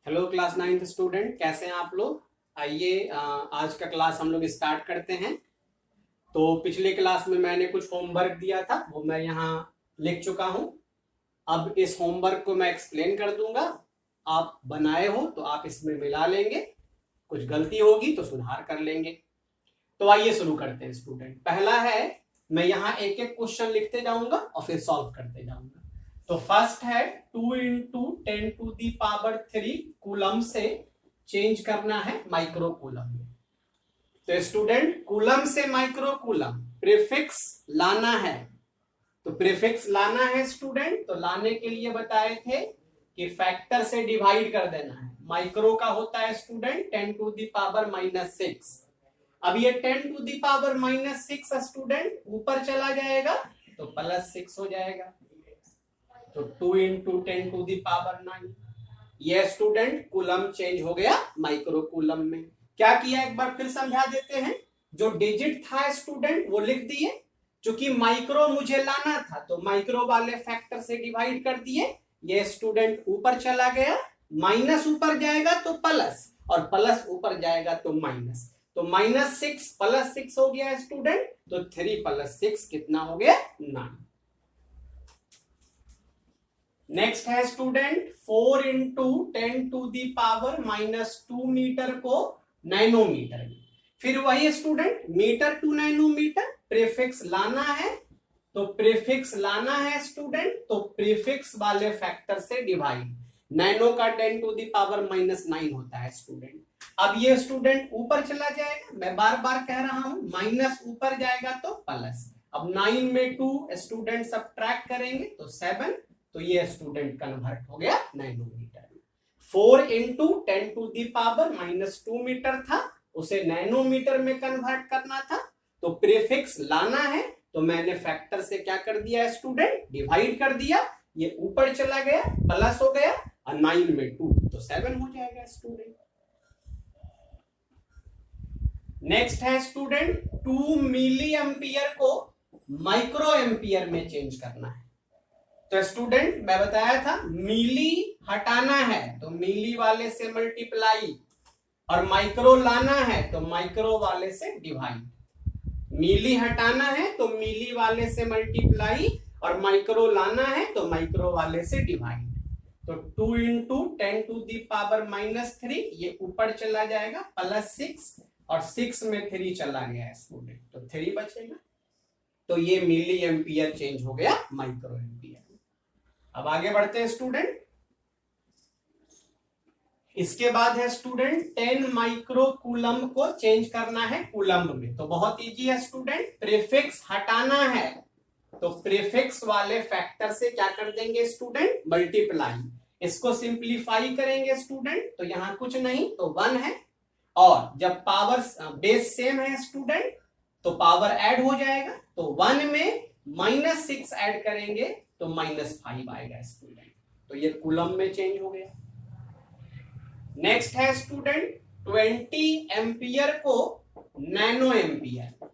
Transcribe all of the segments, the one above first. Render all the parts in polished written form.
Hello class 9th student, कैसे हैं आप लोग। आइए आज का क्लास हम लोग स्टार्ट करते हैं। तो पिछले क्लास में मैंने कुछ होमवर्क दिया था, वो मैं यहाँ लिख चुका हूँ। अब इस होमवर्क को मैं एक्सप्लेन कर दूंगा। आप बनाए हो तो आप इसमें मिला लेंगे, कुछ गलती होगी तो सुधार कर लेंगे। तो आइए शुरू करते हैं स्टूडेंट। पहला है, मैं यहाँ एक एक क्वेश्चन लिखते जाऊंगा और फिर सॉल्व करते जाऊंगा। तो फर्स्ट है 2 इंटू 10⁻³ कूलम से चेंज करना है माइक्रो कूलम में। तो स्टूडेंट, कूलम से माइक्रो कूलम प्रीफिक्स लाना है। तो प्रीफिक्स लाना है स्टूडेंट, तो लाने के लिए बताए थे कि फैक्टर से डिवाइड कर देना है। माइक्रो का होता है स्टूडेंट 10⁻⁻6। अब ये 10⁻⁻6 स्टूडेंट ऊपर चला जाएगा तो +6 हो जाएगा। तो 2 इंटू 10⁻⁹। ये स्टूडेंट कूलम चेंज हो गया माइक्रो कूलम में। क्या किया एक बार फिर समझा देते हैं। जो डिजिट था स्टूडेंट वो लिख दिए, क्योंकि माइक्रो मुझे लाना था तो माइक्रो वाले फैक्टर से डिवाइड कर दिए। ये स्टूडेंट ऊपर चला गया, माइनस ऊपर जाएगा तो प्लस, और प्लस ऊपर जाएगा तो माइनस। तो -6 + 6 हो गया स्टूडेंट। तो 3 + 6 कितना हो गया? 9। नेक्स्ट है स्टूडेंट 4 इंटू 10⁻⁻² मीटर को नैनोमीटर में। फिर वही student metre to nanometre prefix लाना है। तो प्रीफिक्स लाना है स्टूडेंट, तो प्रीफिक्स वाले फैक्टर से डिवाइड। नैनो का 10⁻⁻9 होता है स्टूडेंट। अब ये स्टूडेंट ऊपर चला जाएगा, मैं बार बार कह रहा हूं, माइनस ऊपर जाएगा तो प्लस। अब 9 में 2 स्टूडेंट सब्ट्रैक्ट करेंगे तो 7। तो ये स्टूडेंट कन्वर्ट हो गया नैनोमीटर में। 4 इंटू 10⁻⁻² मीटर था, उसे नैनोमीटर में कन्वर्ट करना था। तो प्रीफिक्स लाना है, तो मैंने फैक्टर से क्या कर दिया स्टूडेंट? डिवाइड कर दिया। ये ऊपर चला गया, प्लस हो गया, और 9 में 2 तो 7 हो जाएगा स्टूडेंट। नेक्स्ट है स्टूडेंट 2 मिली एम्पियर को माइक्रो एम्पियर में चेंज करना है। तो स्टूडेंट मैं बताया था मिली हटाना है तो मिली वाले से मल्टीप्लाई, और माइक्रो लाना है तो माइक्रो वाले से डिवाइड। मिली हटाना है तो मिली वाले से मल्टीप्लाई, और माइक्रो लाना है तो माइक्रो वाले से डिवाइड। तो 2 इंटू 10⁻⁻³ ये ऊपर चला जाएगा +6, और 6 में 3 चला गया स्टूडेंट तो 3 बचेगा। तो ये मिली एम्पियर चेंज हो गया माइक्रो एम्पियर। अब आगे बढ़ते हैं स्टूडेंट। इसके बाद है स्टूडेंट 10 माइक्रो कूलम को चेंज करना है कूलम में। तो बहुत इजी है स्टूडेंट, प्रीफिक्स हटाना है तो प्रीफिक्स वाले फैक्टर से क्या कर देंगे स्टूडेंट? मल्टीप्लाई। इसको सिंप्लीफाई करेंगे स्टूडेंट तो यहां कुछ नहीं तो 1 है, और जब पावर बेस सेम है स्टूडेंट तो पावर ऐड हो जाएगा। तो 1 में -6 ऐड करेंगे तो -5 आएगा स्टूडेंट। तो ये कूलम में चेंज हो गया। नेक्स्ट है स्टूडेंट 20 एम्पियर को नैनो एम्पियर।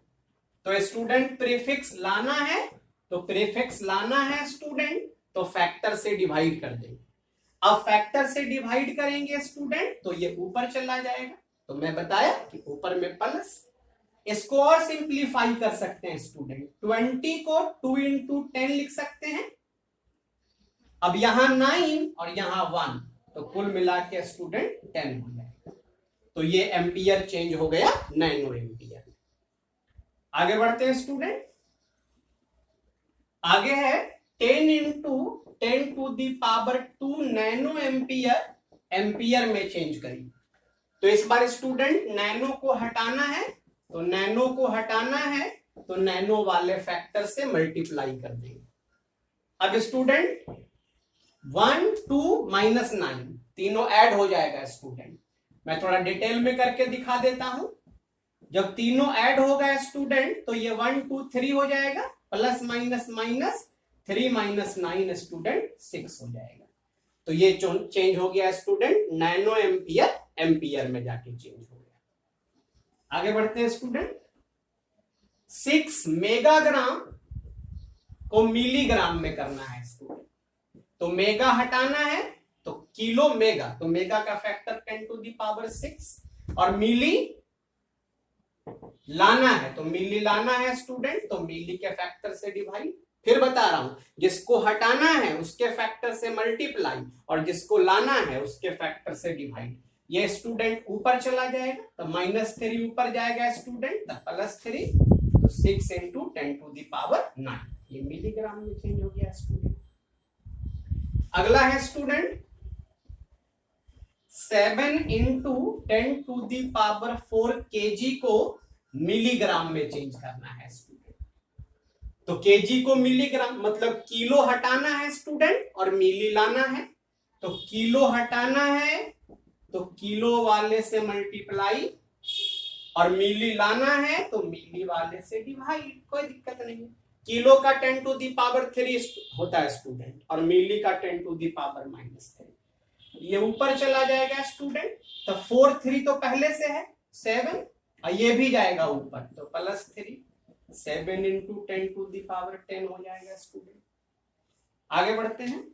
तो स्टूडेंट प्रीफिक्स लाना है, तो प्रीफिक्स लाना है स्टूडेंट तो फैक्टर से डिवाइड कर देंगे। अब फैक्टर से डिवाइड करेंगे स्टूडेंट तो ये ऊपर चला जाएगा। तो मैं बताया कि ऊपर में प्लस। इसको और सिंप्लीफाई कर सकते हैं स्टूडेंट, 20 को 2 इंटू 10 लिख सकते हैं। अब यहां 9 और यहां 1 तो कुल मिला के स्टूडेंट 10 हो जाएगा। तो ये एम्पियर चेंज हो गया नैनो एम्पियर। आगे बढ़ते हैं स्टूडेंट। आगे है 10 इंटू 10⁻² नैनो एम्पियर एम्पियर में चेंज करिए। तो इस बार स्टूडेंट नैनो को हटाना है, तो नैनो को हटाना है तो नैनो वाले फैक्टर से मल्टीप्लाई कर देंगे। अब स्टूडेंट 1 2 -9 तीनों ऐड हो जाएगा स्टूडेंट। मैं थोड़ा डिटेल में करके दिखा देता हूं। जब तीनों ऐड हो गए स्टूडेंट तो ये 1 2 3 हो जाएगा, प्लस माइनस माइनस 3 - 9 स्टूडेंट 6 हो जाएगा। तो ये चेंज हो गया स्टूडेंट नैनो एम्पियर एम्पियर में जाके चेंज हो गया। आगे बढ़ते हैं स्टूडेंट। 6 मेगाग्राम को मिलीग्राम में करना है स्टूडेंट। तो मेगा हटाना है तो किलो मेगा, तो मेगा का फैक्टर 10 टू दी पावर 6 और मिली लाना है, तो मिली लाना है स्टूडेंट, तो मिली के फैक्टर से डिवाइड। फिर बता रहा हूं, जिसको हटाना है उसके फैक्टर से मल्टीप्लाई और जिसको लाना है उसके फैक्टर से डिवाइड। ये स्टूडेंट ऊपर चला जाएगा तो -3 ऊपर जाएगा स्टूडेंट, तो +3, तो 6 इंटू 10 टू दी पावर 9, ये मिलीग्राम में चेंज हो गया स्टूडेंट। अगला है student 7 into 10 to the power 4 KG को मिलीग्राम में चेंज करना है स्टूडेंट। तो केजी को मिलीग्राम मतलब किलो हटाना है स्टूडेंट और मिली लाना है, तो किलो हटाना है तो किलो वाले से मल्टीप्लाई और मिली लाना है तो मिली वाले से डिवाइड, कोई दिक्कत नहीं है। किलो का 10 टू दी पावर 3 होता है स्टूडेंट और मिली का 10 टू दी पावर -3, ये ऊपर चला जाएगा स्टूडेंट, तो 4 3 तो पहले से है 7 और ये भी जाएगा ऊपर, तो +3, 7 इंटू 10 टू दी पावर 10 हो जाएगा स्टूडेंट। आगे बढ़ते हैं,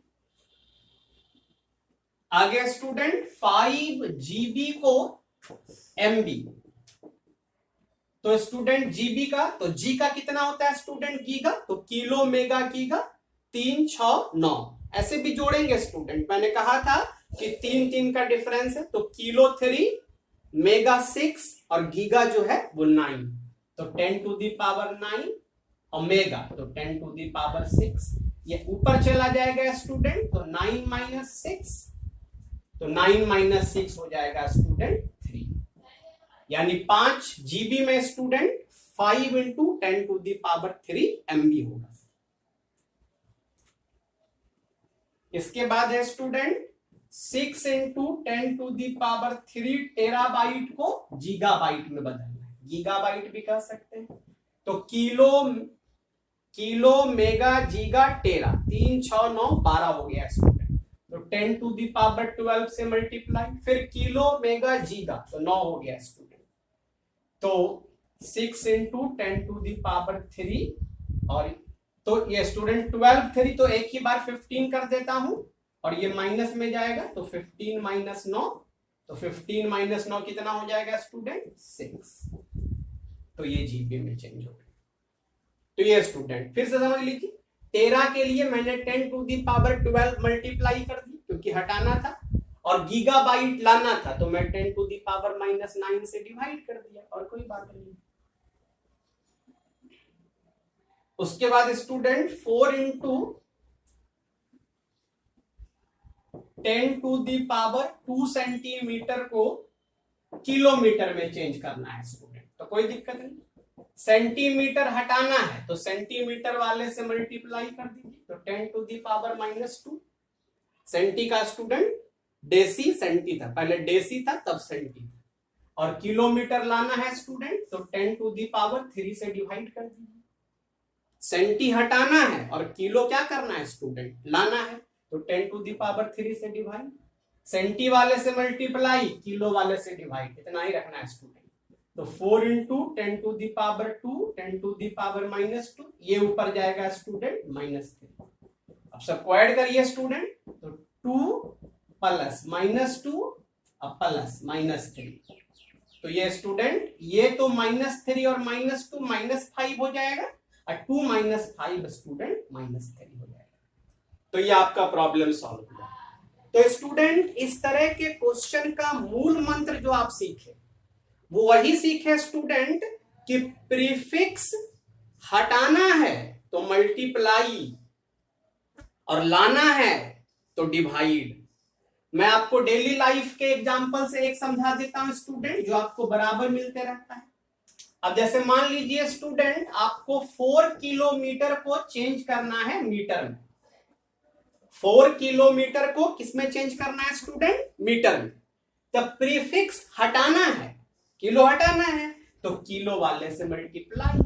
आगे स्टूडेंट 5 GB को MB, तो स्टूडेंट जीबी का, तो जी का कितना होता है स्टूडेंट गीगा, तो किलो मेगा गीगा 3 6 9, ऐसे भी जोड़ेंगे स्टूडेंट, मैंने कहा था कि 3 3 का डिफरेंस है, तो किलो 3 मेगा 6 और गीगा जो है वो 9, तो 10 टू दी पावर 9 और मेगा तो 10 टू दी पावर 6, ये ऊपर चला जाएगा स्टूडेंट, तो 9 - 6, तो 9 - 6 हो जाएगा स्टूडेंट 3, यानी 5 GB में student 5 into 10 to the power 3 MB होगा। इसके बाद है student 6 into 10 to the power 3 terabyte को गीगाबाइट में बदलना है, गीगाबाइट भी कह सकते हैं, तो किलो मेगा गीगा टेरा 3 6 9 12 हो गया स्टूडेंट, तो 10 टू दी पावर 12 से मल्टीप्लाई, फिर किलो मेगा गीगा तो 9 हो गया स्टूडेंट, तो 6 इंटू 10 टू दी पावर 3 और तो ये स्टूडेंट 12 3 तो एक ही बार 15 कर देता हूं और ये माइनस में जाएगा, तो 15 - 9, तो 15 - 9 कितना हो जाएगा स्टूडेंट 6, तो ये जीबी में चेंज हो गया। तो ये स्टूडेंट फिर से समझ लीजिए, 13 के लिए मैंने 10 टू दी पावर 12 मल्टीप्लाई कर दी क्योंकि हटाना था, और गीगाबाइट लाना था तो मैं 10 टू दी पावर -9 से डिवाइड कर दिया, और कोई बात नहीं। उसके बाद student 4 into 10 to the power 2 centimetre को किलोमीटर में चेंज करना है स्टूडेंट, तो कोई दिक्कत नहीं, सेंटीमीटर हटाना है तो सेंटीमीटर वाले से मल्टीप्लाई कर दीजिए, तो 10 टू दी पावर -2, सेंटी का स्टूडेंट डेसी सेंटी था, पहले डेसी था तब सेंटी था, और किलोमीटर लाना है स्टूडेंट तो 10 टू दी पावर 3 से डिवाइड कर दीजिए, सेंटी हटाना है और किलो क्या करना है स्टूडेंट लाना है, तो 10 टू दी पावर 3 से डिवाइड, सेंटी वाले से मल्टीप्लाई किलो वाले से डिवाइड, इतना ही रखना है स्टूडेंट, तो 4 into 10 to the power 2 10 to the power -2, ये ऊपर जाएगा स्टूडेंट -3, अब सबको ऐड करिए स्टूडेंट, तो 2 प्लस -2 और प्लस -3, तो ये स्टूडेंट ये तो -3 और -2 -5 हो जाएगा और 2 - 5 स्टूडेंट -3 हो जाएगा, तो ये आपका प्रॉब्लम सॉल्व हुआ। तो स्टूडेंट इस तरह के क्वेश्चन का मूल मंत्र जो आप सीखे वो वही सीखे स्टूडेंट कि प्रीफिक्स हटाना है तो मल्टीप्लाई और लाना है तो डिवाइड। मैं आपको डेली लाइफ के एग्जांपल से एक समझा देता हूं स्टूडेंट, जो आपको बराबर मिलते रहता है। अब जैसे मान लीजिए स्टूडेंट आपको 4 किलोमीटर को चेंज करना है मीटर में, 4 किलोमीटर को किसमें चेंज करना है स्टूडेंट, मीटर में, तब प्रीफिक्स हटाना है, किलो हटाना है तो किलो वाले से मल्टीप्लाई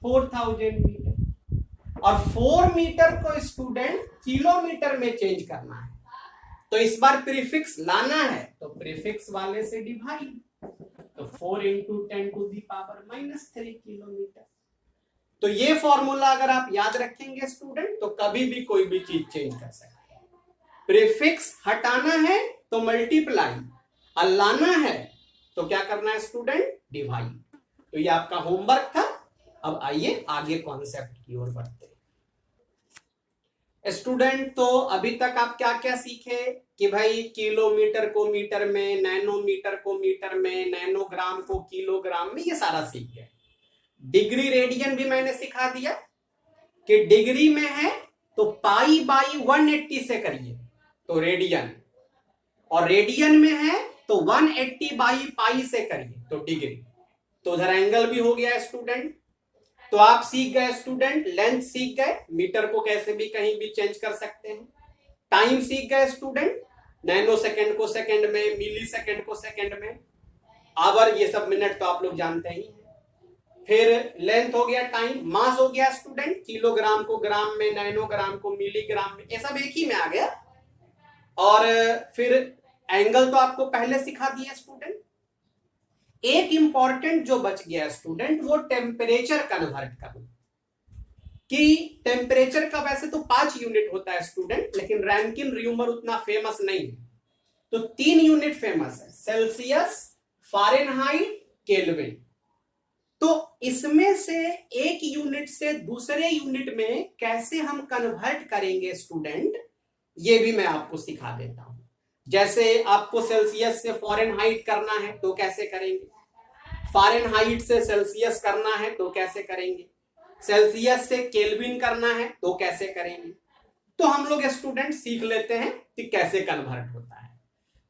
4000 मीटर, और 4 मीटर को स्टूडेंट किलोमीटर में चेंज करना है तो इस बार प्रीफिक्स लाना है तो प्रीफिक्स वाले से डिवाइड, तो 4 into 10 to the power -3 kilometre. तो ये फॉर्मूला अगर आप याद रखेंगे स्टूडेंट तो कभी भी कोई भी चीज चेंज कर सकते हैं। प्रीफिक्स हटाना है तो मल्टीप्लाई, और लाना है तो क्या करना है स्टूडेंट, डिवाइड। तो ये आपका होमवर्क था। अब आइए आगे कॉन्सेप्ट की ओर बढ़ते हैं। स्टूडेंट तो अभी तक आप क्या क्या सीखे कि भाई किलोमीटर को मीटर में, नैनोमीटर को मीटर में, नैनोग्राम को किलोग्राम में, ये सारा सीख गए। डिग्री रेडियन भी मैंने सिखा दिया कि डिग्री में है तो पाई बाई 180 से करिए तो रेडियन, और रेडियन में है तो 180 बाई पाई से करिए तो डिग्री। तो उधर एंगल भी हो गया स्टूडेंट। तो आप सीख गए स्टूडेंट, लेंथ सीख गए, मीटर को कैसे भी कहीं भी चेंज कर सकते हैं। टाइम सीख गए स्टूडेंट, नैनो सेकंड को सेकंड में, मिली सेकंड को सेकंड में, आवर ये सब मिनट तो आप लोग जानते ही हैं। फिर लेंथ हो गया, टाइम, मास हो गया स्टूडेंट, किलोग्राम को ग्राम में, नैनोग्राम को मिलीग्राम में, ये सब एक ही में आ गया। और फिर एंगल तो आपको पहले सिखा दिया स्टूडेंट। एक इंपॉर्टेंट जो बच गया स्टूडेंट वो टेम्परेचर कन्वर्ट करना, कि टेम्परेचर का वैसे तो 5 यूनिट होता है स्टूडेंट, लेकिन रैंकिन र्यूमर उतना फेमस नहीं है, तो 3 यूनिट फेमस है, सेल्सियस, फारेनहाइट, केल्विन। तो इसमें से एक यूनिट से दूसरे यूनिट में कैसे हम कन्वर्ट करेंगे स्टूडेंट, ये भी मैं आपको सिखा देता हूं। जैसे आपको सेल्सियस से फॉरेनहाइट करना है तो कैसे करेंगे, फारेनहाइट से सेल्सियस करना है तो कैसे करेंगे, सेल्सियस से केल्विन करना है तो कैसे करेंगे। तो हम लोग स्टूडेंट सीख लेते हैं कि कैसे कन्वर्ट होता है।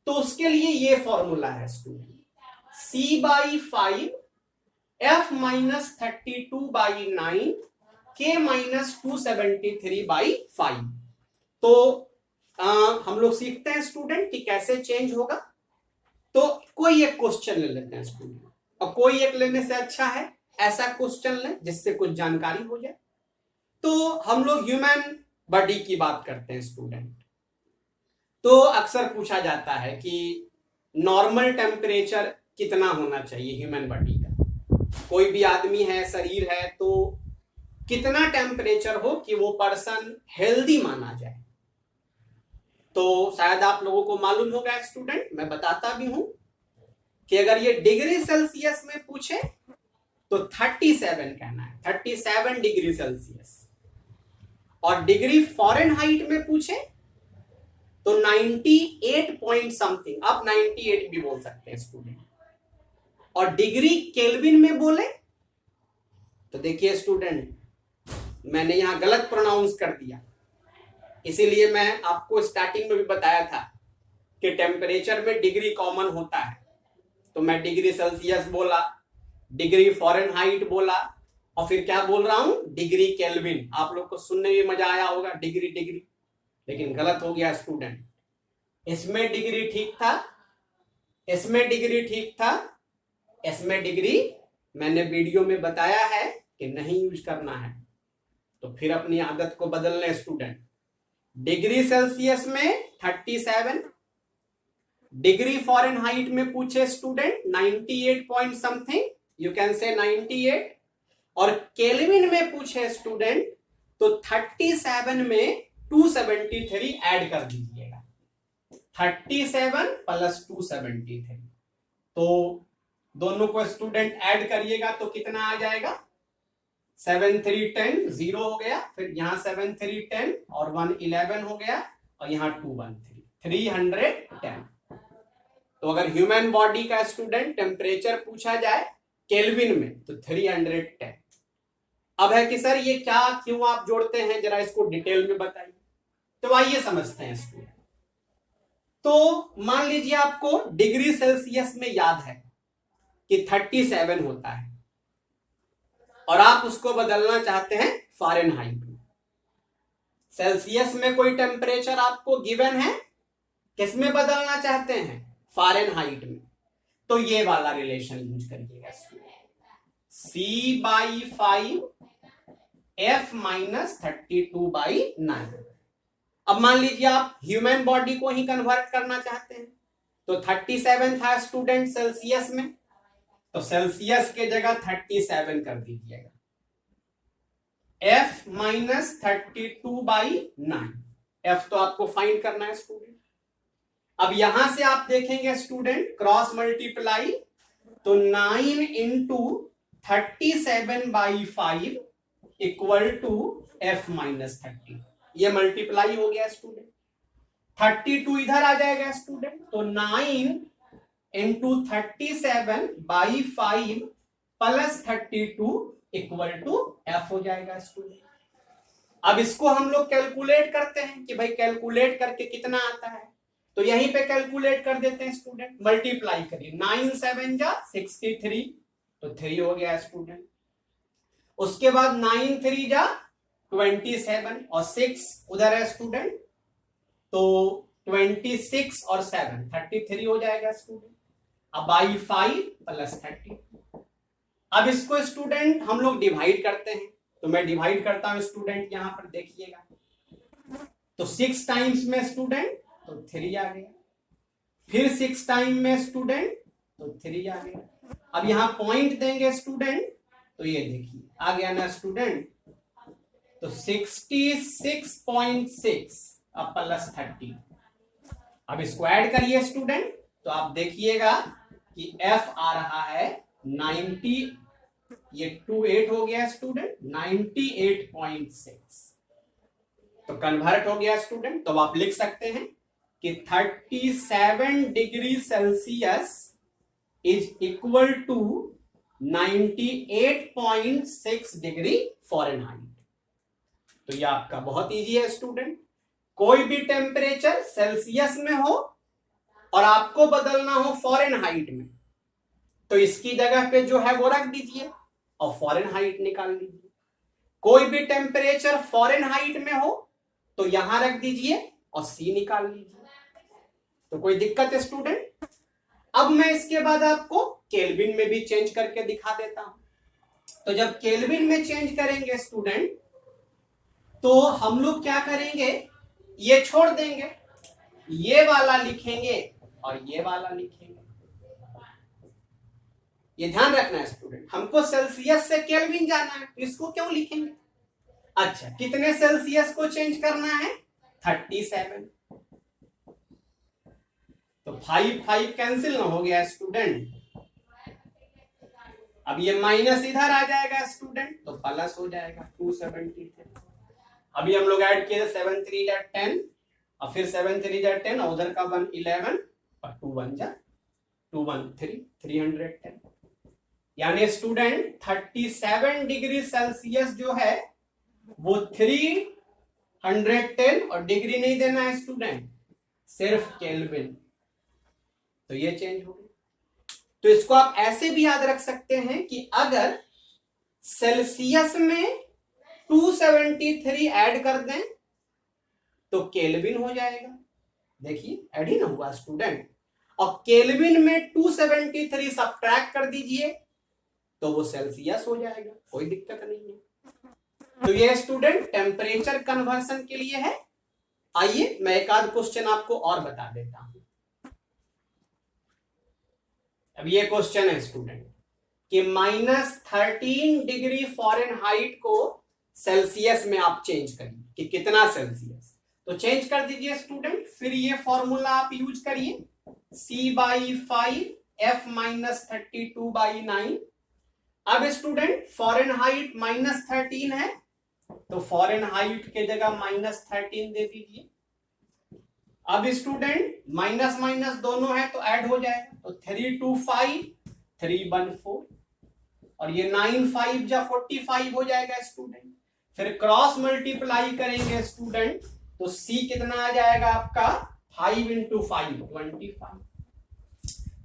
तो उसके लिए ये फॉर्मूला है स्टूडेंट, C/5 F - 32/9 K - 273/5। तो हम लोग सीखते हैं स्टूडेंट कि कैसे चेंज होगा। तो कोई एक क्वेश्चन ले लेते हैं स्टूडेंट, और कोई एक लेने से अच्छा है ऐसा क्वेश्चन लें जिससे कुछ जानकारी हो जाए। तो हम लोग ह्यूमन बॉडी की बात करते हैं स्टूडेंट। तो अक्सर पूछा जाता है कि नॉर्मल टेम्परेचर कितना होना चाहिए ह्यूमन बॉडी का, कोई भी आदमी है, शरीर है, तो कितना टेम्परेचर हो कि वो पर्सन हेल्दी माना जाए। तो शायद आप लोगों को मालूम होगा स्टूडेंट, मैं बताता भी हूं कि अगर ये डिग्री सेल्सियस में पूछे तो 37 कहना है, 37 डिग्री सेल्सियस। और डिग्री फॉरेनहाइट में पूछे तो 98 पॉइंट समथिंग, आप 98 भी बोल सकते हैं स्टूडेंट। और डिग्री केल्विन में बोले तो देखिए स्टूडेंट, मैंने यहां गलत प्रोनाउंस कर दिया, इसीलिए मैं आपको स्टार्टिंग में भी बताया था कि टेम्परेचर में डिग्री कॉमन होता है। तो मैं डिग्री सेल्सियस बोला, डिग्री फॉरेनहाइट बोला, और फिर क्या बोल रहा हूं, डिग्री केल्विन। आप लोग को सुनने में मजा आया होगा डिग्री डिग्री, लेकिन गलत हो गया स्टूडेंट। इसमें डिग्री ठीक था, इसमें डिग्री ठीक था, इसमें डिग्री मैंने वीडियो में बताया है कि नहीं यूज करना है। तो फिर अपनी आदत को बदल लें स्टूडेंट। डिग्री सेल्सियस में 37, डिग्री फॉरेनहाइट में पूछे student 98 point something, you can say 98, और केल्विन में पूछे स्टूडेंट तो 37 में 273 ऐड कर दीजिएगा, 37 प्लस 273। तो दोनों को स्टूडेंट ऐड करिएगा तो कितना आ जाएगा, 7 3 10, 0 हो गया, फिर यहाँ 7 3 10 और 1 11 हो गया, और यहाँ 2 1 3 310। तो अगर ह्यूमन बॉडी का स्टूडेंट टेम्परेचर पूछा जाए केल्विन में तो 310। अब है कि सर ये क्या क्यों आप जोड़ते हैं, जरा इसको डिटेल में बताइए। तो आइए समझते हैं स्टूडेंट। तो मान लीजिए आपको डिग्री सेल्सियस में याद है कि 37 होता है, और आप उसको बदलना चाहते हैं फारेनहाइट में। सेल्सियस में कोई टेम्परेचर आपको गिवन है, किसमें बदलना चाहते हैं, फारेनहाइट में। तो ये वाला रिलेशन यूज करिएगा, C/5 F - 32/9। अब मान लीजिए आप ह्यूमन बॉडी को ही कन्वर्ट करना चाहते हैं, तो 37 था स्टूडेंट सेल्सियस में, तो सेल्सियस के जगह 37 कर दीजिएगा, F - 32/9। एफ तो आपको फाइंड करना है स्टूडेंट। अब यहां से आप देखेंगे स्टूडेंट क्रॉस मल्टीप्लाई, तो 9 into 37/5 equal to F minus 30। ये मल्टीप्लाई हो गया स्टूडेंट। 32 इधर आ जाएगा स्टूडेंट, तो 9 into 37/5 plus 32 equal to F हो जाएगा स्टूडेंट। अब इसको हम लोग कैलकुलेट करते हैं कि भाई कैलकुलेट करके कितना आता है, तो यहीं पे कैलकुलेट कर देते हैं स्टूडेंट। मल्टीप्लाई करिए, 9 7 जा 63, तो 3 हो गया स्टूडेंट। उसके बाद 9 3 जा 27 और 6 उधर है स्टूडेंट, तो 26 और 7 33 हो जाएगा स्टूडेंट। अब बाई 5 प्लस 30। अब इसको स्टूडेंट हम लोग डिवाइड करते हैं, तो मैं डिवाइड करता हूं स्टूडेंट, यहां पर देखिएगा, तो 6 टाइम्स में स्टूडेंट तो 3 आ गया, फिर 6 टाइम में स्टूडेंट तो 3 आ गया। अब यहां पॉइंट देंगे स्टूडेंट, तो ये देखिए आ गया ना स्टूडेंट, तो 66.6 अब प्लस 30। अब इसको ऐड करिए स्टूडेंट, तो आप देखिएगा कि एफ आ रहा है 90, ये 28 हो गया स्टूडेंट, 98.6। तो कन्वर्ट हो गया स्टूडेंट, तो आप लिख सकते हैं कि 37 degree Celsius is equal to 98.6 degree Fahrenheit. तो ये आपका बहुत इजी है स्टूडेंट। कोई भी टेम्परेचर सेल्सियस में हो और आपको बदलना हो फॉरेनहाइट में, तो इसकी जगह पे जो है वो रख दीजिए और फॉरेनहाइट निकाल लीजिए। कोई भी टेम्परेचर फॉरेनहाइट में हो तो यहां रख दीजिए और सी निकाल लीजिए। तो कोई दिक्कत है स्टूडेंट? अब मैं इसके बाद आपको केल्विन में भी चेंज करके दिखा देता हूं। तो जब केल्विन में चेंज करेंगे स्टूडेंट, तो हम लोग क्या करेंगे, ये छोड़ देंगे, ये वाला लिखेंगे और ये वाला लिखेंगे। ये ध्यान रखना है स्टूडेंट, हमको सेल्सियस से केल्विन जाना है, तो इसको क्यों लिखेंगे? अच्छा, कितने सेल्सियस को चेंज करना है? 37। तो 5 कैंसिल ना हो गया स्टूडेंट। अब ये माइनस इधर आ जाएगा स्टूडेंट, तो प्लस हो जाएगा 273। अभी हम लोग ऐड किए 7 3 जा 10 और फिर 7 3 जा 10 और उधर का 1 11 और 2 1 जा 2 1 3 310। यानी स्टूडेंट 37 डिग्री सेल्सियस जो है वो 310 और डिग्री नहीं देना है स्टूडेंट, सिर्फ केल्विन। तो ये चेंज हो गया। तो इसको आप ऐसे भी याद रख सकते हैं कि अगर सेल्सियस में 273 ऐड कर दें तो केल्विन हो जाएगा। देखिए ऐड ही ना हुआ स्टूडेंट, और केल्विन में 273 सब्ट्रैक्ट कर दीजिए तो वो सेल्सियस हो जाएगा, कोई दिक्कत नहीं है। तो ये स्टूडेंट टेम्परेचर कन्वर्सन के लिए है। आइए मैं एक आध क्वेश्चन आपको और बता देता हूं। अब ये क्वेश्चन है स्टूडेंट कि -13 डिग्री फॉरेनहाइट को सेल्सियस में आप चेंज करिए कि कितना सेल्सियस, तो चेंज कर दीजिए स्टूडेंट। फिर ये फॉर्मूला आप यूज करिए, C/5 F - 32/9। अब स्टूडेंट फॉरेनहाइट -13 है, तो फॉरेनहाइट के जगह -13 दे दीजिए। अब स्टूडेंट माइनस माइनस दोनों है तो ऐड हो जाएगा, तो 3 2 5 3 1 4 और ये 9 5 जा 45 हो जाएगा स्टूडेंट। फिर क्रॉस मल्टीप्लाई करेंगे स्टूडेंट, तो C कितना आ जाएगा आपका 5 × 5 25।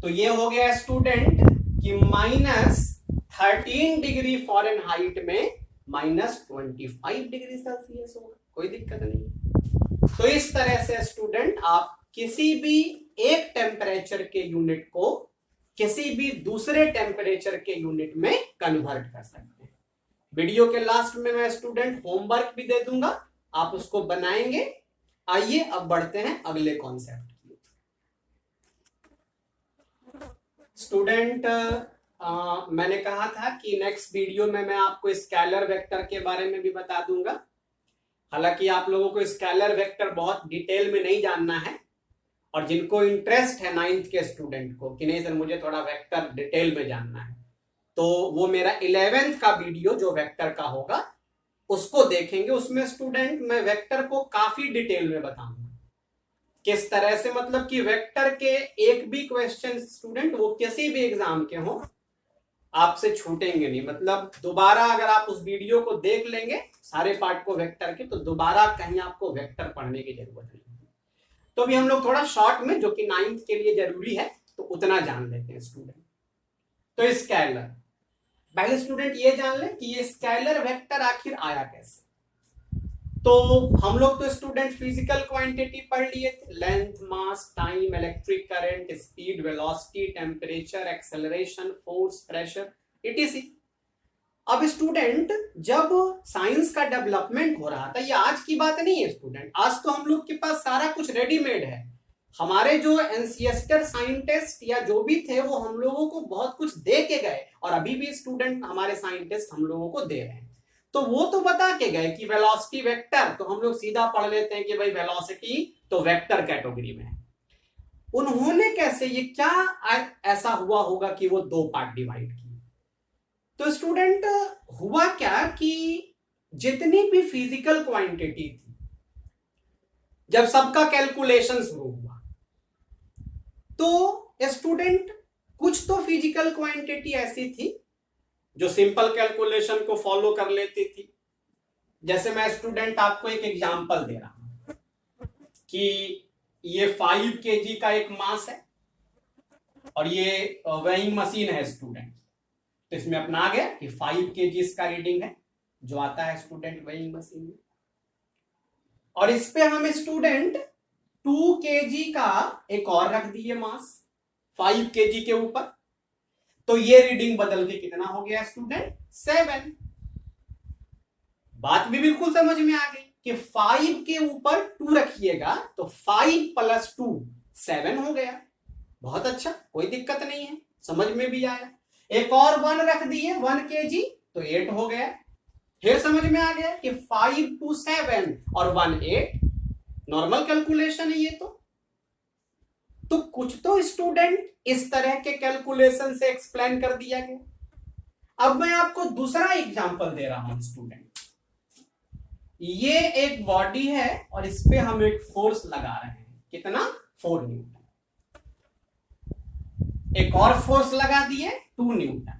तो ये हो गया स्टूडेंट कि -13 डिग्री फॉरेनहाइट में -25 डिग्री सेल्सियस होगा, कोई दिक्कत नहीं। तो इस तरह से स्टूडेंट आप किसी भी एक टेम्परेचर के यूनिट को किसी भी दूसरे टेम्परेचर के यूनिट में कन्वर्ट कर सकते हैं। वीडियो के लास्ट में मैं स्टूडेंट होमवर्क भी दे दूंगा, आप उसको बनाएंगे। आइए अब बढ़ते हैं अगले कॉन्सेप्ट की। स्टूडेंट मैंने कहा था कि नेक्स्ट वीडियो में मैं आपको स्केलर वेक्टर के बारे में भी बता दूंगा। हालांकि आप लोगों को स्केलर वेक्टर बहुत डिटेल में नहीं जानना है, और जिनको इंटरेस्ट है 9th के स्टूडेंट को कि नहीं सर मुझे थोड़ा वेक्टर डिटेल में जानना है, तो वो मेरा 11th का वीडियो जो वेक्टर का होगा उसको देखेंगे। उसमें स्टूडेंट मैं वेक्टर को काफी डिटेल में बताऊंगा किस तरह से, मतलब कि वेक्टर के एक भी क्वेश्चन स्टूडेंट वो किसी भी एग्जाम के हो आपसे छूटेंगे नहीं। मतलब दोबारा अगर आप उस वीडियो को देख लेंगे सारे पार्ट को वेक्टर के, तो दोबारा कहीं आपको वेक्टर पढ़ने की जरूरत नहीं। तो भी हम लोग थोड़ा शॉर्ट में, जो कि 9th के लिए जरूरी है, तो उतना जान लेते हैं स्टूडेंट। तो स्केलर, पहले स्टूडेंट ये जान लें कि ये स्केलर वेक्टर आखिर आया कैसे। तो हम लोग तो स्टूडेंट फिजिकल क्वांटिटी पढ़ लिए थे, length, mass, time, electric current, speed, velocity, temperature, acceleration, force, pressure, etc. अब स्टूडेंट जब साइंस का डेवलपमेंट हो रहा था, ये आज की बात नहीं है स्टूडेंट, आज तो हम लोग के पास सारा कुछ रेडीमेड है। हमारे जो एंसियस्टर साइंटिस्ट या जो भी थे वो हम लोगों को बहुत कुछ दे के गए, और अभी भी स्टूडेंट हमारे साइंटिस्ट हम लोगों को दे रहे हैं। तो वो तो बता के गए कि वेलोसिटी वेक्टर, तो हम लोग सीधा पढ़ लेते हैं कि भाई वेलोसिटी तो वेक्टर कैटेगरी में है। उन्होंने कैसे, ये क्या ऐसा हुआ होगा कि वो दो पार्ट डिवाइड किए। तो स्टूडेंट हुआ क्या कि जितनी भी फिजिकल क्वांटिटी थी, जब सबका कैलकुलेशन शुरू हुआ, तो स्टूडेंट कुछ तो फिजिकल क्वांटिटी ऐसी थी जो सिंपल कैलकुलेशन को फॉलो कर लेती थी। जैसे मैं स्टूडेंट आपको एक एग्जांपल दे रहा हूं कि ये 5 kg का एक मास है और ये वेइंग मशीन है स्टूडेंट। तो इसमें अपना आ गया कि 5 kg इसका रीडिंग है जो आता है स्टूडेंट वेइंग मशीन में, और इस पे हम स्टूडेंट 2 kg का एक और रख दिए मास 5 kg के ऊपर। तो ये रीडिंग बदल के कितना हो गया स्टूडेंट, 7। बात भी बिल्कुल समझ में आ गई कि 5 के ऊपर 2 रखिएगा तो 5 + 2 7 हो गया। बहुत अच्छा, कोई दिक्कत नहीं है, समझ में भी आया। एक और 1 रख दिए 1 kg तो 8 हो गया। फिर समझ में आ गया कि 5 2 7 और 1 8, नॉर्मल कैलकुलेशन है ये। तो कुछ तो स्टूडेंट इस तरह के कैलकुलेशन से एक्सप्लेन कर दिया गया। अब मैं आपको दूसरा एग्जांपल दे रहा हूं स्टूडेंट। ये एक बॉडी है और इस पे हम एक फोर्स लगा रहे हैं, कितना, 4 न्यूटन। एक और फोर्स लगा दिए 2 न्यूटन।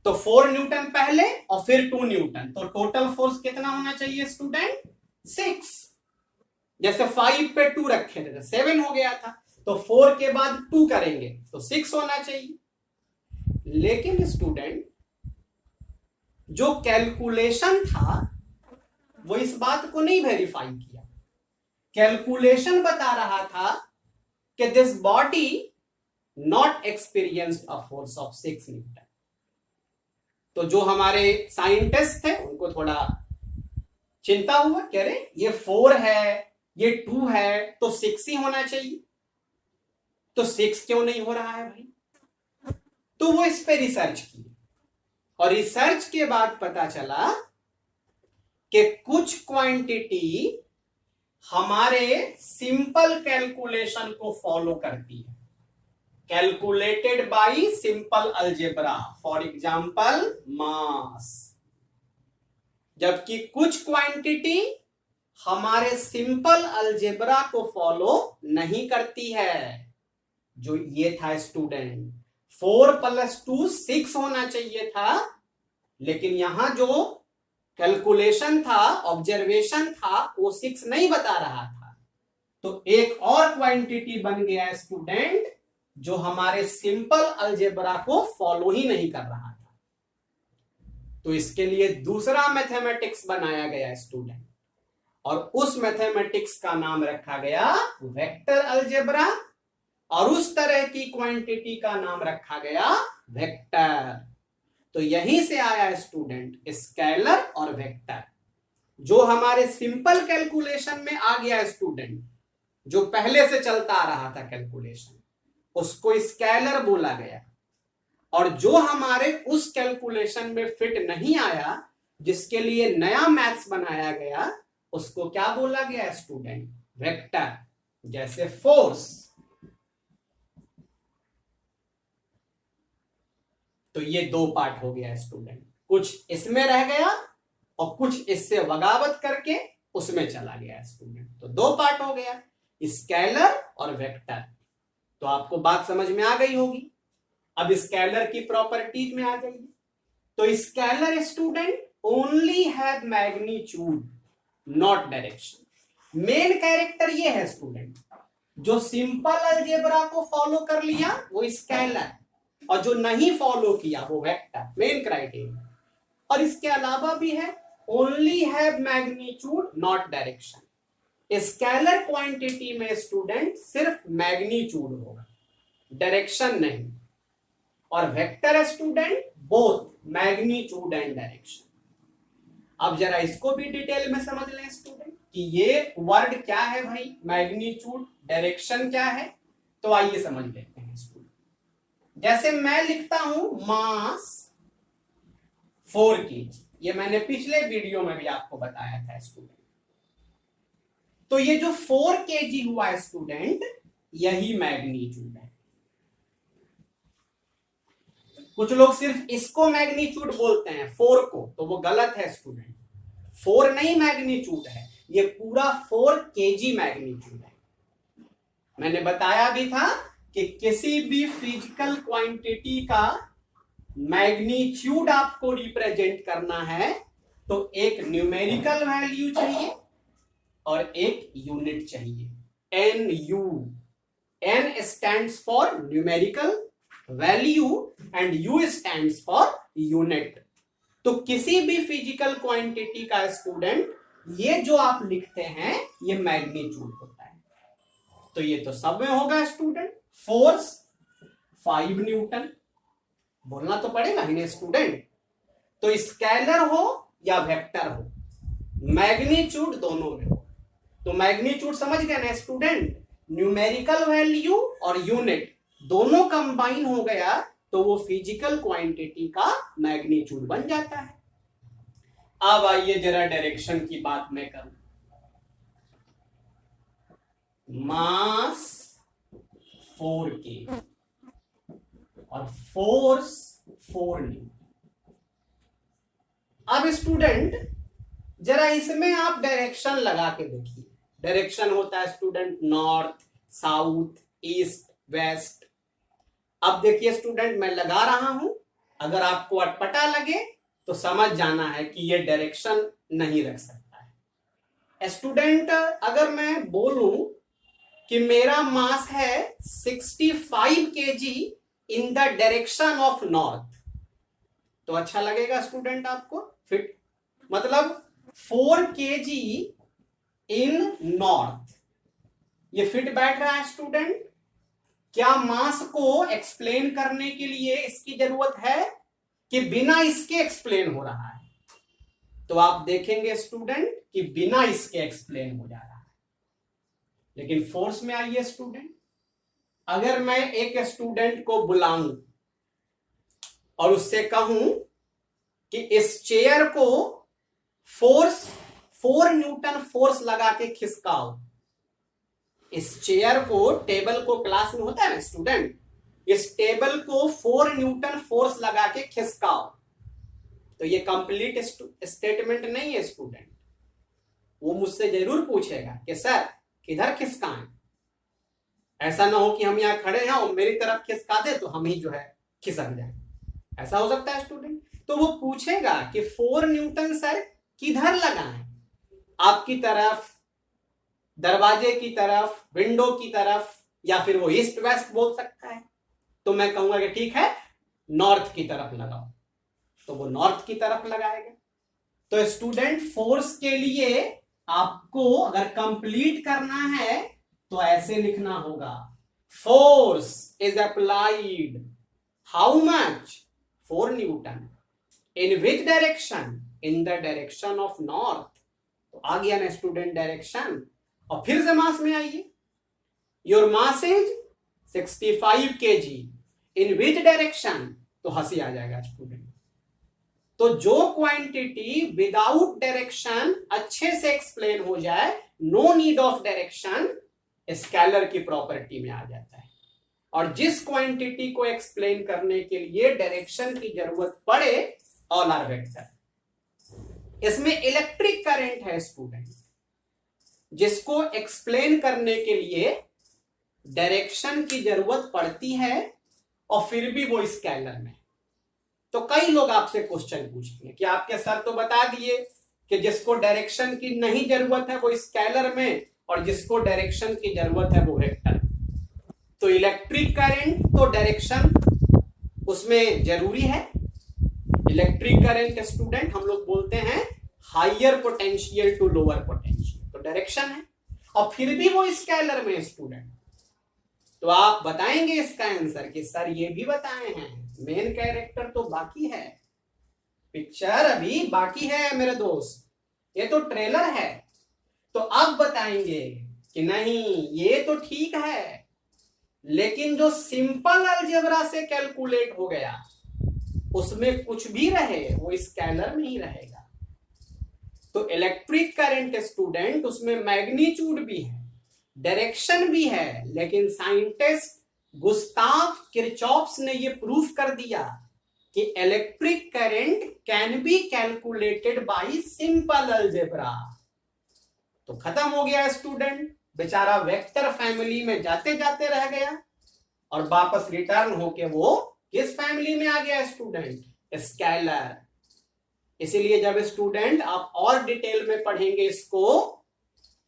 तो 4 न्यूटन पहले और फिर 2 न्यूटन, तो टोटल फोर्स कितना होना चाहिए स्टूडेंट, 6। जैसे 5 पे 2 रखे थे तो 7 हो गया था, तो 4 के बाद 2 करेंगे तो 6 होना चाहिए। लेकिन स्टूडेंट जो कैलकुलेशन था वो इस बात को नहीं वेरीफाई किया। कैलकुलेशन बता रहा था कि this body not experienced a force of 6 Newton. तो जो हमारे साइंटिस्ट थे उनको थोड़ा चिंता हुआ, कह रहे ये 4 है, ये 2 है, तो 6 ही होना चाहिए, तो 6 क्यों नहीं हो रहा है भाई। तो वो इस पे रिसर्च की, और रिसर्च के बाद पता चला कि कुछ क्वांटिटी हमारे सिंपल कैलकुलेशन को फॉलो करती है, calculated by simple algebra, for example mass. जबकि कुछ क्वांटिटी हमारे सिंपल अलजेब्रा को फॉलो नहीं करती है। जो ये था स्टूडेंट, 4 + 2 6 होना चाहिए था, लेकिन यहां जो कैलकुलेशन था, ऑब्जर्वेशन था, वो 6 नहीं बता रहा था। तो एक और क्वांटिटी बन गया स्टूडेंट जो हमारे सिंपल अलजेब्रा को फॉलो ही नहीं कर रहा था। तो इसके लिए दूसरा मैथमेटिक्स बनाया गया स्टूडेंट, और उस मैथमेटिक्स का नाम रखा गया वेक्टर अलजेब्रा, और उस तरह की क्वांटिटी का नाम रखा गया वेक्टर। तो यहीं से आया स्टूडेंट स्केलर और वेक्टर। जो हमारे सिंपल कैलकुलेशन में आ गया स्टूडेंट, जो पहले से चलता आ रहा था कैलकुलेशन, उसको स्केलर बोला गया। और जो हमारे उस कैलकुलेशन में फिट नहीं आया, जिसके लिए नया मैथ्स बनाया गया उसको क्या बोला गया स्टूडेंट? वेक्टर। जैसे फोर्स, तो ये दो पार्ट हो गया स्टूडेंट, कुछ इसमें रह गया और कुछ इससे बगावत करके उसमें चला गया स्टूडेंट। तो दो पार्ट हो गया, स्केलर और वेक्टर। तो आपको बात समझ में आ गई होगी। अब स्केलर की प्रॉपर्टीज में आ गई। तो scalar student only have magnitude not direction. Main character ये है स्टूडेंट, जो सिंपल अलजेब्रा को फॉलो कर लिया वो स्केलर, और जो नहीं फॉलो किया वो वेक्टर। Main criteria. और इसके अलावा भी है only have magnitude not direction. Scalar quantity में स्टूडेंट सिर्फ मैग्नीट्यूड होगा, डायरेक्शन नहीं। और vector student both magnitude and direction. अब जरा इसको भी डिटेल में समझ लें स्टूडेंट कि ये वर्ड क्या है भाई, मैग्नीट्यूड, डायरेक्शन क्या है। तो आइए समझ लेते हैं स्टूडेंट। जैसे मैं लिखता हूं मास 4 kg, ये मैंने पिछले वीडियो में भी आपको बताया था स्टूडेंट। तो ये जो 4 kg हुआ स्टूडेंट, यही मैग्नीट्यूड है। कुछ लोग सिर्फ इसको मैग्नीट्यूड बोलते हैं 4 को, तो वो गलत है स्टूडेंट। 4 नहीं मैग्नीट्यूड है, ये पूरा 4 kg मैग्नीट्यूड है। मैंने बताया भी था कि किसी भी फिजिकल क्वांटिटी का मैग्नीट्यूड आपको रिप्रेजेंट करना है तो एक न्यूमेरिकल वैल्यू चाहिए और एक यूनिट चाहिए, NU। N stands for numerical value and U stands for unit. तो किसी भी फिजिकल क्वांटिटी का स्टूडेंट ये जो आप लिखते हैं ये मैग्नीट्यूड होता है। तो ये तो सब में होगा स्टूडेंट। फोर्स 5 न्यूटन, बोलना तो पड़ेगा इन्हें स्टूडेंट। तो स्केलर हो या वेक्टर हो, मैग्नीट्यूड दोनों में हो। तो मैग्नीट्यूड समझ गए ना स्टूडेंट, न्यूमेरिकल वैल्यू और यूनिट दोनों कंबाइन हो गया तो वो फिजिकल क्वांटिटी का मैग्नीट्यूड बन जाता है। अब आइए जरा डायरेक्शन की बात मैं करूं। मास 4 kg और फोर्स 4 न्यूटन। अब स्टूडेंट जरा इसमें आप डायरेक्शन लगा के देखिए। डायरेक्शन होता है student north, south, east, west. अब देखिए स्टूडेंट मैं लगा रहा हूं, अगर आपको अटपटा लगे तो समझ जाना है कि ये डायरेक्शन नहीं रख सकता है। स्टूडेंट अगर मैं बोलूं कि मेरा मास है 65 kg in the direction of north, तो अच्छा लगेगा स्टूडेंट आपको? फिट मतलब 4 kg इन नॉर्थ, ये फिट बैठ रहा है स्टूडेंट? क्या मास को एक्सप्लेन करने के लिए इसकी जरूरत है कि बिना इसके एक्सप्लेन हो रहा है? तो आप देखेंगे स्टूडेंट कि बिना इसके एक्सप्लेन हो जा रहा है। लेकिन फोर्स में आइए स्टूडेंट, अगर मैं एक स्टूडेंट को बुलाऊं और उससे कहूं कि इस चेयर को 4 न्यूटन फोर्स लगा के खिसकाओ, इस चेयर को, टेबल को, क्लास में होता है ना स्टूडेंट, इस टेबल को 4 न्यूटन फोर्स लगा के खिसकाओ, तो ये कंप्लीट स्टेटमेंट नहीं है स्टूडेंट। वो मुझसे जरूर पूछेगा कि सर किधर खिसकाएं। ऐसा ना हो कि हम यहाँ खड़े हैं और मेरी तरफ खिसका दे तो हम ही जो है खिसक जाए, ऐसा हो सकता है स्टूडेंट। तो वो पूछेगा कि 4 न्यूटन सर किधर लगाएं, आपकी तरफ, दरवाजे की तरफ, विंडो की तरफ, या फिर वो ईस्ट वेस्ट बोल सकता है। तो मैं कहूंगा कि ठीक है नॉर्थ की तरफ लगाओ, तो वो नॉर्थ की तरफ लगाएगा। तो स्टूडेंट फोर्स के लिए आपको अगर कंप्लीट करना है तो ऐसे लिखना होगा, force is applied how much 4 Newton in which direction, in the direction of north. तो आ गया ना स्टूडेंट डायरेक्शन। और फिर से मास में आइए, your mass is 65 kg in which direction, तो हंसी आ जाएगा स्टूडेंट। तो जो क्वांटिटी विदाउट डायरेक्शन अच्छे से एक्सप्लेन हो जाए, no need of direction, scalar की प्रॉपर्टी में आ जाता है। और जिस क्वांटिटी को एक्सप्लेन करने के लिए डायरेक्शन की जरूरत पड़े, ऑल आर वेक्टर। इसमें इलेक्ट्रिक करंट है स्टूडेंट, जिसको एक्सप्लेन करने के लिए डायरेक्शन की जरूरत पड़ती है और फिर भी वो स्केलर में। तो कई लोग आपसे क्वेश्चन पूछते हैं कि आपके सर तो बता दिए कि जिसको डायरेक्शन की नहीं जरूरत है वो स्केलर में, और जिसको डायरेक्शन की जरूरत है वो वेक्टर। तो इलेक्ट्रिक करंट तो डायरेक्शन उसमें जरूरी है। इलेक्ट्रिक करंट स्टूडेंट हम लोग बोलते हैं higher potential to lower potential, तो डायरेक्शन है, और फिर भी वो स्केलर में स्टूडेंट। तो आप बताएंगे इसका आंसर कि सर ये भी बताए हैं, मेन कैरेक्टर तो बाकी है, पिक्चर अभी बाकी है मेरे दोस्त, ये तो ट्रेलर है। तो अब बताएंगे कि नहीं ये तो ठीक है, लेकिन जो सिंपल अलजेब्रा से कैलकुलेट हो गया उसमें कुछ भी रहे वो स्केलर में ही रहेगा। तो इलेक्ट्रिक करंट स्टूडेंट उसमें मैग्नीट्यूड भी है, डायरेक्शन भी है, लेकिन साइंटिस्ट गुस्ताव किरचॉफ्स ने ये प्रूफ कर दिया कि electric current can be calculated by simple algebra. तो खत्म हो गया स्टूडेंट, बेचारा वेक्टर फैमिली में जाते जाते रह गया और वापस रिटर्न होके वो किस फैमिली में आ गया स्टूडेंट? स्केलर। इसीलिए जब स्टूडेंट आप और डिटेल में पढ़ेंगे इसको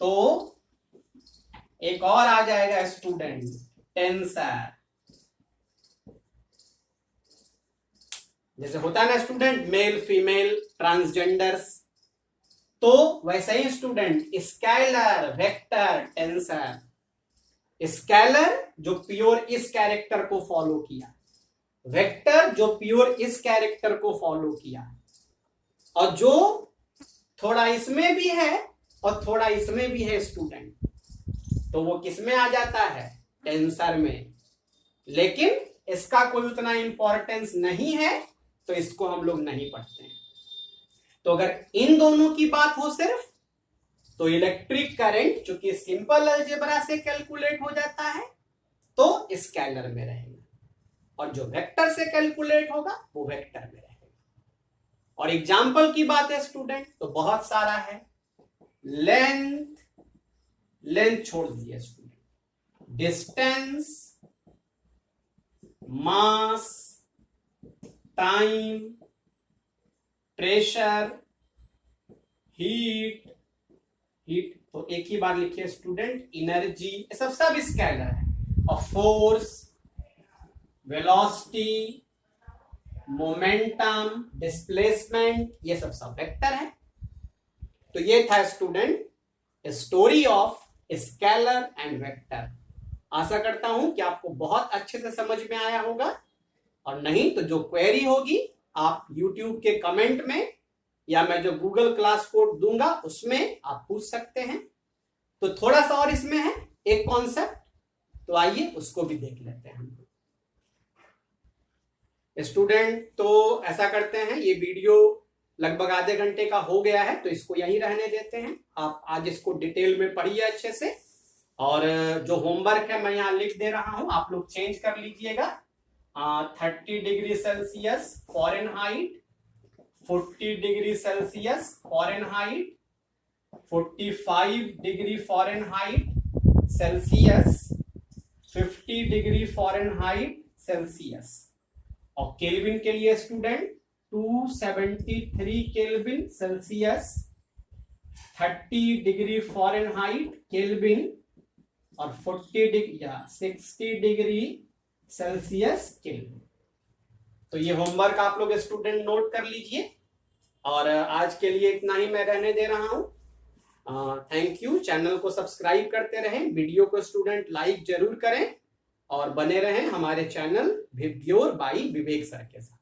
तो एक और आ जाएगा स्टूडेंट, टेंसर। जैसे होता है ना स्टूडेंट मेल फीमेल ट्रांसजेंडर्स, तो वैसे ही student scalar vector tensor. Scalar जो प्योर इस कैरेक्टर को फॉलो किया, वेक्टर जो प्योर इस कैरेक्टर को फॉलो किया, और जो थोड़ा इसमें भी है और थोड़ा इसमें भी है स्टूडेंट, तो वो किस में आ जाता है? टेंसर में। लेकिन इसका कोई उतना इंपॉर्टेंस नहीं है तो इसको हम लोग नहीं पढ़ते हैं। तो अगर इन दोनों की बात हो सिर्फ, तो इलेक्ट्रिक करंट चूंकि सिंपल अलजेब्रा से कैलकुलेट हो जाता है तो स्केलर में रहेगा, और जो वेक्टर से कैलकुलेट होगा वो वेक्टर में रहेगा। और एग्जाम्पल की बात है स्टूडेंट तो बहुत सारा है। लेंथ छोड़ दिए स्टूडेंट, डिस्टेंस, मास, टाइम, प्रेशर, हीट तो एक ही बार लिखिए स्टूडेंट, एनर्जी, ये सब स्केलर है। और फोर्स, वेलोसिटी, मोमेंटम, डिस्प्लेसमेंट, ये सब वेक्टर है। तो ये था student story of scalar and vector. आशा करता हूं कि आपको बहुत अच्छे से समझ में आया होगा, और नहीं तो जो क्वेरी होगी आप YouTube के कमेंट में या मैं जो गूगल क्लास कोड दूंगा उसमें आप पूछ सकते हैं। तो थोड़ा सा और इसमें है एक कॉन्सेप्ट, तो आइए उसको भी देख लेते हैं हम स्टूडेंट। तो ऐसा करते हैं, ये वीडियो लगभग आधे घंटे का हो गया है तो इसको यहीं रहने देते हैं। आप आज इसको डिटेल में पढ़िए अच्छे से, और जो होमवर्क है मैं यहाँ लिख दे रहा हूं, आप लोग चेंज कर लीजिएगा। 30 degree Celsius Fahrenheit, 40 degree Celsius Fahrenheit, 45 degree Fahrenheit Celsius, 50 degree Fahrenheit Celsius, और केल्विन के लिए student 273 kelvin Celsius, 30 degree Fahrenheit kelvin, और 40 डिग्री या 60 डिग्री सेल्सियस केल्विन। तो ये होमवर्क आप लोग स्टूडेंट नोट कर लीजिए, और आज के लिए इतना ही मैं रहने दे रहा हूं। Thank you. चैनल को सब्सक्राइब करते रहें, वीडियो को स्टूडेंट लाइक जरूर करें, और बने रहें हमारे channel Vibgyor by Vivek sir के साथ।